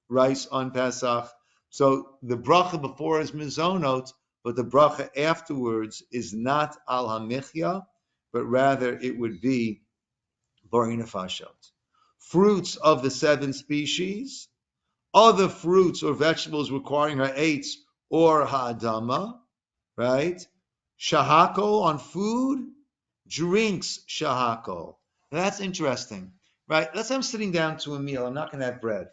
rice on Pesach. So the bracha before is mizonot, but the bracha afterwards is not al hamichya, but rather it would be bari nefashot. Fruits of the 7 species, other fruits or vegetables requiring ha'etz or ha'adama, right? Shahakol on food, drinks shahakol. Now that's interesting, right? Let's say I'm sitting down to a meal. I'm not going to have bread.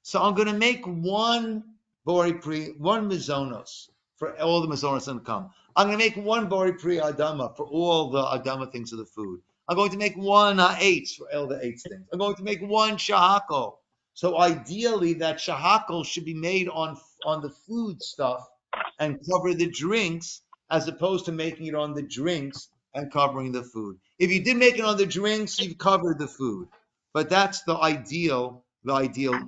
So I'm going to make one bori pri, one mizonos for all the mizonos that come. I'm going to make one bori pri adama for all the adama things of the food. I'm going to make one ha'etz for all the eitz things. I'm going to make one shahakol. So ideally, that shahakol should be made on the food stuff and cover the drinks, as opposed to making it on the drinks and covering the food. If you did make it on the drinks, you've covered the food. But that's the ideal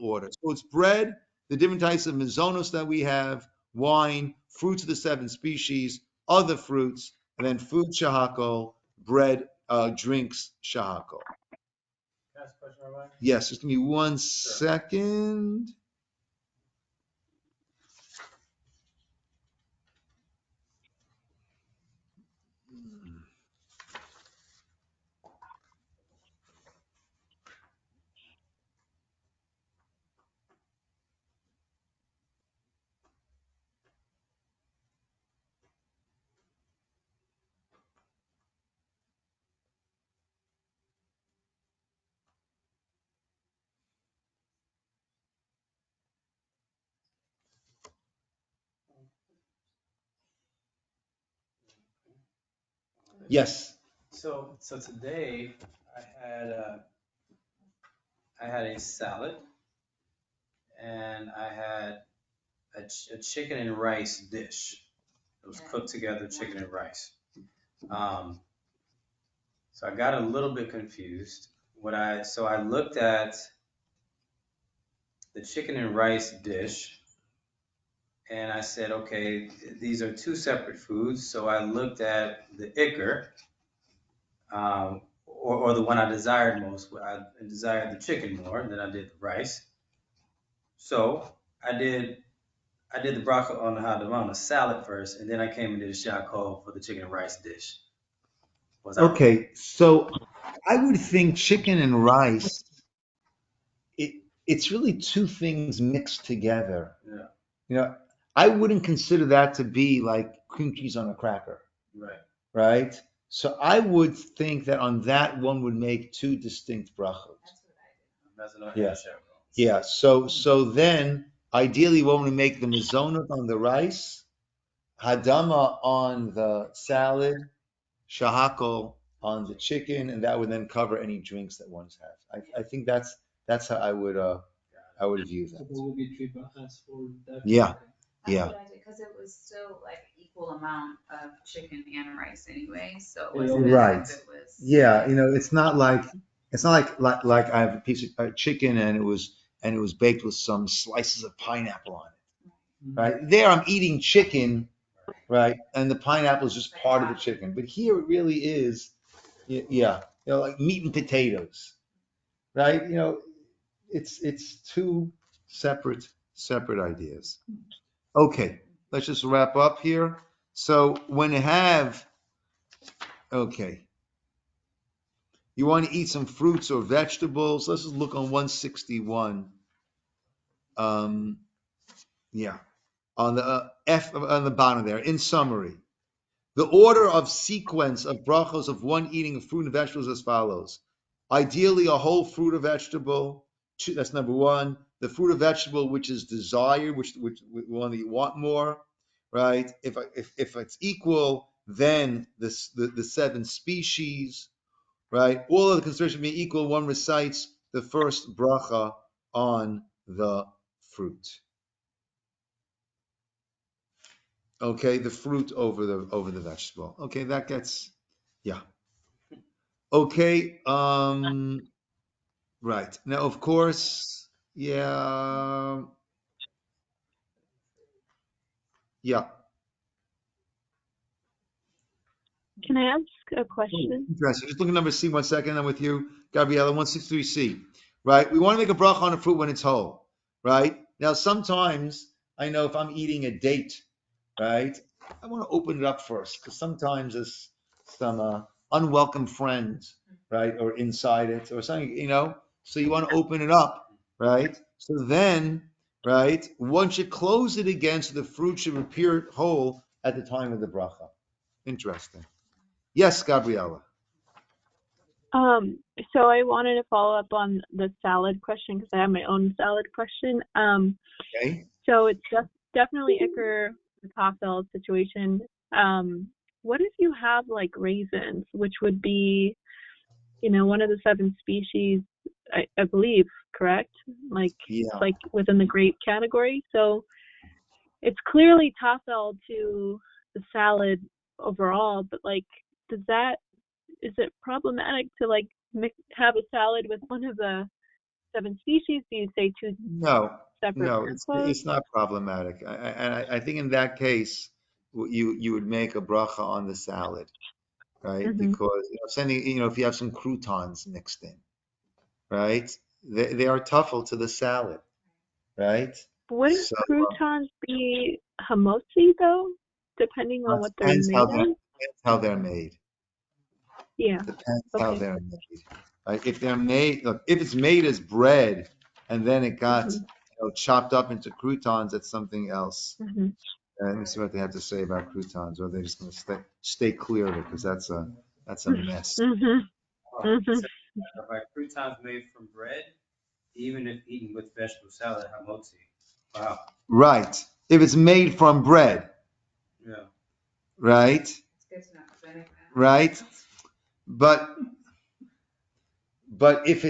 order. So it's bread, the different types of mizonos that we have, wine, fruits of the 7 species, other fruits, and then food shahakol, bread, drinks shahakol. Can I ask a question, Rabbi? Yes, just give me 1 second. Yes. So today I had a salad and I had a chicken and rice dish. It was cooked together, chicken and rice. Um, so I got a little bit confused. So I looked at the chicken and rice dish and I said, okay, these are two separate foods. So I looked at the ikr, or the one I desired most. I desired the chicken more than I did the rice. So I did I did the bracha on the salad first, and then I came and did a shot call for the chicken and rice dish. Was I wrong? Okay, so I would think chicken and rice, it's really two things mixed together. Yeah, You know, I wouldn't consider that to be like cream cheese on a cracker, right. right? So I would think that on that one would make two distinct brachos. That's what I did. Yeah. Shot call. Yeah. So then ideally when we make the mizonot on the rice, hadama on the salad, shahakol on the chicken, and that would then cover any drinks that one's have. I think that's how I would view So that. there will be 3 brachas for that. Yeah. That's Yeah. what I did, because it was so like equal amount of chicken and rice anyway, so it They wasn't always- as Right. if it was. Yeah, it's not like I have a piece of chicken and it was baked with some slices of pineapple on it. Right? There I'm eating chicken, right? And the pineapple is just part of the chicken. But here it really is, yeah, like meat and potatoes, right? It's two separate ideas. Okay, let's just wrap up here. So when you have, okay, you want to eat some fruits or vegetables, let's just look on 161. Yeah, on the F on the bottom there. In summary, the order of sequence of brachos of one eating of fruit and vegetables as follows. Ideally, a whole fruit or vegetable. That's number one. The fruit or vegetable which is desired, which one that you want more, right? If it's equal, then the seven species, right? All of the consideration being equal, one recites the first bracha on the fruit. Okay, the fruit over the vegetable. Okay, that gets, yeah. Okay, right. Now, of course, yeah, yeah. Can I ask a question? Interesting. Just look at number C 1 second. I'm with you, Gabriella. 163C. Right. We want to make a bracha on a fruit when it's whole. Right. Now, sometimes I know if I'm eating a date, right, I want to open it up first because sometimes there's some unwelcome friends, right, or inside it or something. So you want to open it up, right? So then, right, once you close it again, so the fruit should appear whole at the time of the bracha. Interesting. Yes, Gabriella. Um, so I wanted to follow up on the salad question because I have my own salad question. Okay. So it's definitely Iker the Tafel situation. What if you have like raisins, which would be, one of the seven species, I believe, correct? Like Yeah. like within the grape category. So it's clearly Tafel to the salad overall, but like, is it problematic to like have a salad with one of the seven species? Do you say two No, separate no, brachos? it's not problematic. I think in that case, you would make a bracha on the salad, right? Mm-hmm. Because if you have some croutons mixed in, right? They are tuffle to the salad, right? Wouldn't So croutons be hamotzi though, depending on it what they're depends made of? how they're made. Yeah. Depends how Okay. they're made. Right? If they're made, look, if it's made as bread and then it got Mm-hmm. chopped up into croutons, that's something else. Mm-hmm. Let me see what they have to say about croutons, or they're just going to stay clear of it because that's a mess. Mm-hmm. Mm-hmm. So, by croutons made from bread, even if eaten with vegetable salad, hamotzi. Wow. Right. If it's made from bread, Yeah. right? It's good to know, 'cause I never had Right. But if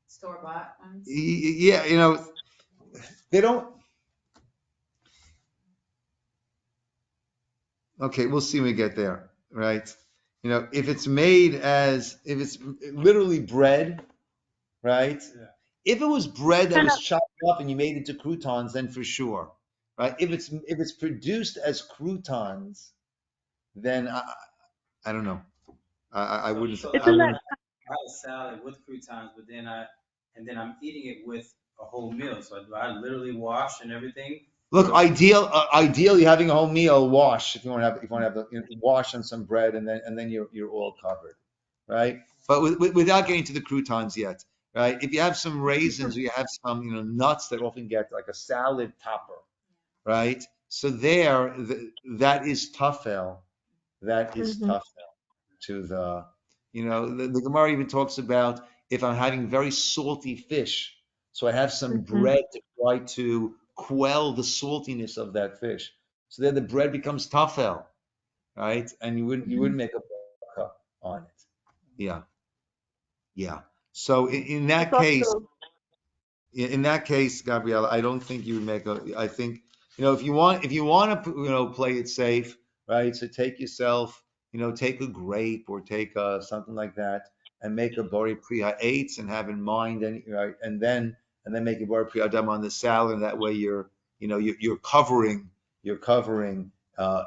store-bought ones. yeah, they don't. Okay, we'll see when we get there, right? If it's literally bread, right? Yeah. If it was bread that Kind was of. chopped up and you made it into croutons, then for sure, right? If it's produced as croutons, then I don't know. I wouldn't. So I Isn't I that? wouldn't. have a salad with croutons, but then I'm eating it with a whole meal. So do I literally wash and everything? Look, Or ideally having a whole meal, wash if you want to have the wash on some bread, and then you're all covered, right? But without getting to the croutons yet, right? If you have some raisins or you have some nuts that often get like a salad topper, right? So that is tafel. That is Mm-hmm. tafel to the Gemara even talks about if I'm having very salty fish, so I have some Mm-hmm. bread to try to quell the saltiness of that fish. So then the bread becomes tafel, right? And you Mm-hmm. wouldn't make a bracha on it. Yeah, yeah. So in It's that case, also. Gabriella, I don't think you would make a. I think if you want to, play it safe, right? So take yourself, take a grape or take something like that, and make a bori priya eitz, and have in mind, and right, and then make a bori priya adam on the salad. And that way you're covering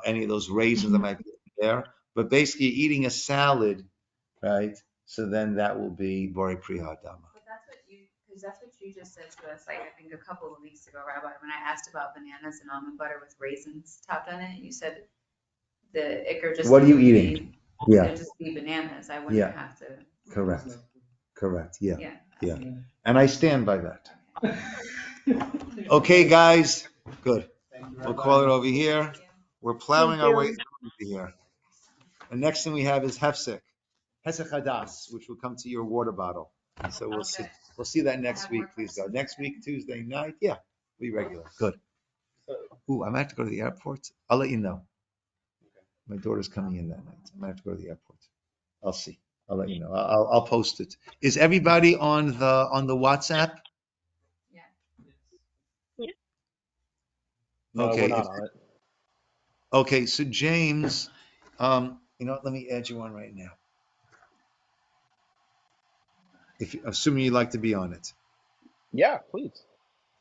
any of those raisins that might be there. But basically, eating a salad, right? So then that will be bori priya adam. Because that's what you just said to us, like, I think a couple of weeks ago, Rabbi, when I asked about bananas and almond butter with raisins topped on it, you said the ikker just. What are you would eating? Be, Yeah. It'd just be bananas. I wouldn't Yeah. have to. Correct. Yeah. Yeah. Yeah. And I stand by that. Okay, guys. Good. We'll call it over here. We're plowing Thank our way you. over here. The next thing we have is Hesek Hadas, which will come to your water bottle. So we'll see. We'll see that next week, please God. Next week, Tuesday night. Yeah, be regular. Good. Ooh, I might have to go to the airport. I'll let you know. My daughter's coming in that night. I might have to go to the airport. I'll see. I'll let you know. I'll post it. Is everybody on the WhatsApp? Yeah. No, Okay. we're not on it. Okay. So James, let me add you on right now. Assuming you'd like to be on it. Yeah, please.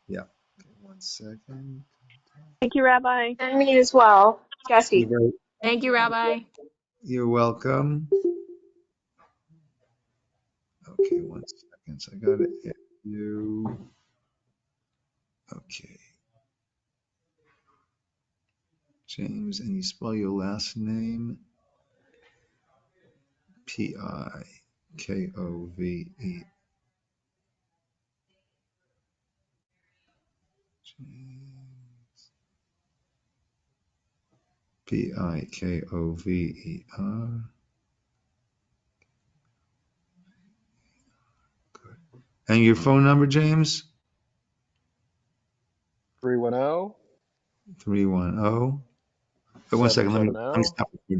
Yeah. Okay, 1 second. Thank you, Rabbi. And me as well, Jesse. Thank you, Rabbi. You're welcome. Okay, 1 second. So I got to add you. Okay. James, and you spell your last name? Pikove. James. Pikover. Good. And your phone number, James? 310 310. Wait 1 second. Let me stop recording here.